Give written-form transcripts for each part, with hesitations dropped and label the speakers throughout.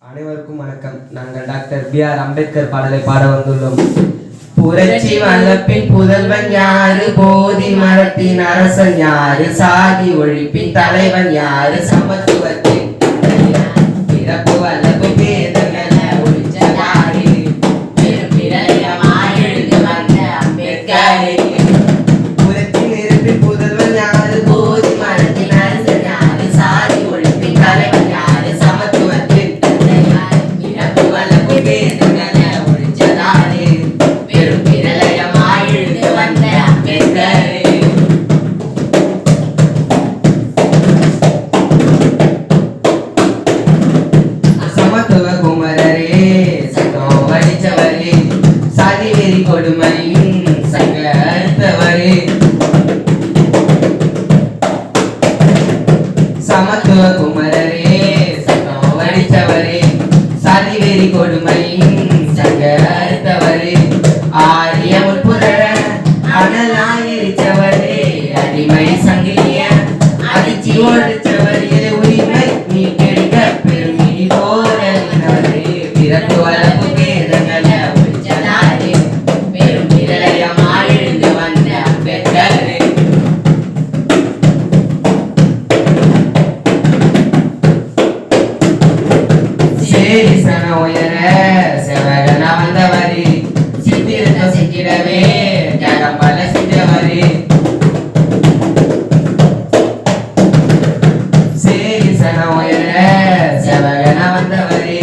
Speaker 1: அனைவருக்கும் வணக்கம். நாங்கள் டாக்டர் B.R. அம்பேத்கர் பாடலை பாட வந்துள்ளோம். புரட்சி வளர்ப்பின் புதல்வன் யாரு, போதி மரத்தின் அரசன் யாரு, சாதி ஒழிப்பின் தலைவன் யாரு, சமத்துவத்தின் பிறப்பு வளர்ப்பு பேதங்களை ஒழிச்ச யாரு, பிரளயமாய் எழுந்து வந்த அம்பேத்கரே. புரட்சி நெருப்பின் புதல்வன் யாரு, போதி மரத்தின் அரசன் யாரு, சாதி ஒழிப்பின் தலைவன் யாரு, சமத்துவத்தின் பிறப்பு வளர்ப்பு பேதங்களை ஒழிச்சதாரு, பெரும் பிரளயமாய் எழுந்து வந்த அம்பேத்கரே. சமத்துவ குமரரே, சங்கம் வடிச்சவரே, சாதி வெறி கொடுமையின் சங்க அறுத்தவரே. சமத்துவ குமரரே, சங்கம் வடிச்சவரே, சாதி வெறி கொடுமையின் சங்க அறுத்தவரே. ஆரிய முற்புற அனலாயிருச்சவரே, அடிமை சங்கிலிய அடிச்சு ஒழிச்சவரே, உரிமை நீ கெடுக்க பெருமிடி போரவரே, பிறப்பு வளர்ப்பு பேதங்களை ஒழிச்சதாரே, பெரும் பிரளயமாய் எழுந்து வந்த அம்பேத்கரே. சேரிசன உயர செவகன வந்தவரே, சித்திரத்தம் சிக்கிடவே தியாகம் பல செஞ்சவரே. சேரிசன உயர செவகன வந்தவரே,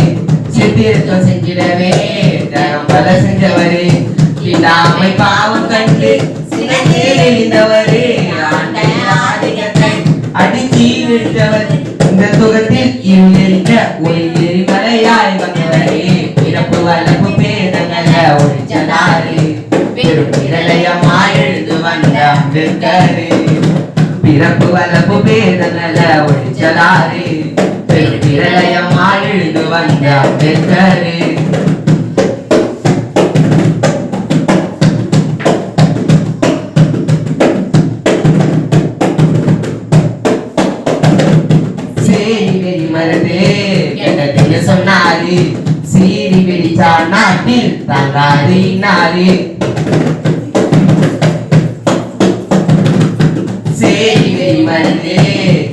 Speaker 1: சித்திரத்தம் செஞ்சிடவே தியாகம் பல செஞ்சவரே. இல்லாமை பாவம் கண்டு சினந்தே எழுந்தவரே, ஆண்ட ஆதிக்கத்தை அடிச்சு விழுந்தவர், இந்த துகத்தில் இருந்த ஒளி எரிமலையாய் வந்தவரே, பிறப்பு வளர்ப்பு பேதங்களை ஒழிச்சதாரே, பெரும் பிரளயமாய் எழுந்து வந்த அம்பேத்கரே. பிறப்பு வளர்ப்பு பேதங்களை ஒழிச்சதாரே, பெரும் பிரளயமாய் எழுந்து வந்த அம்பேத்கரே. மருந்தே கெட்டதுன்னு சொன்னாரு, சீரி பிடிச்சா நாட்டில் தங்காது நாரு. சேரி மருந்தே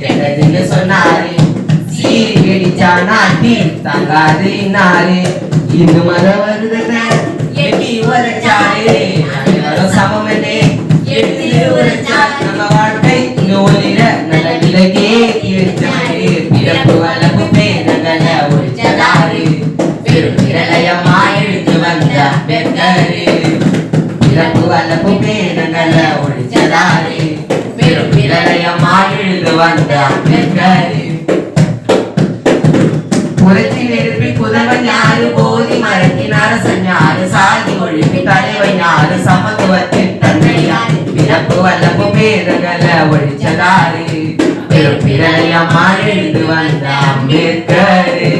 Speaker 1: கெட்டதுன்னு சொன்னாரு, சீரி பிடிச்சா நாட்டில் தங்காது நாரு. இந்து மத வருதுங்க எட்டி உரைச்சாரு, அனைவரும் சமமனே எட்டி உரைச்சாரு, நம்ம வாழ்க்கை இங்கு ஒளிர நல்ல நிலைக்கே வச்சாரு, பிறப்பு வளர்ப்பு பேதங்களை ஒழிச்சதாரு, பெரும் பிரளயமாய் எழுந்து வந்த அம்பேத்கரே. பிறப்பு வளர்ப்பு பேதங்களை ஒழிச்சதாரு, பெரும் பிரளயமாய் எழுந்து வந்த அம்பேத்கரே. புரட்சி நெருப்பின் புதல்வன் யாரு, போதி மரத்தின் அரசன் யாரு, சாதி ஒழிப்பின் தலைவன் யாரு, சமத்துவத்தின் தந்தை யாரு, பிறப்பு வளர்ப்பு பேதங்களை ஒழிச்சதாரு, பெரும் பிரளயமாய் எழுந்து வந்த அம்பேத்கரே.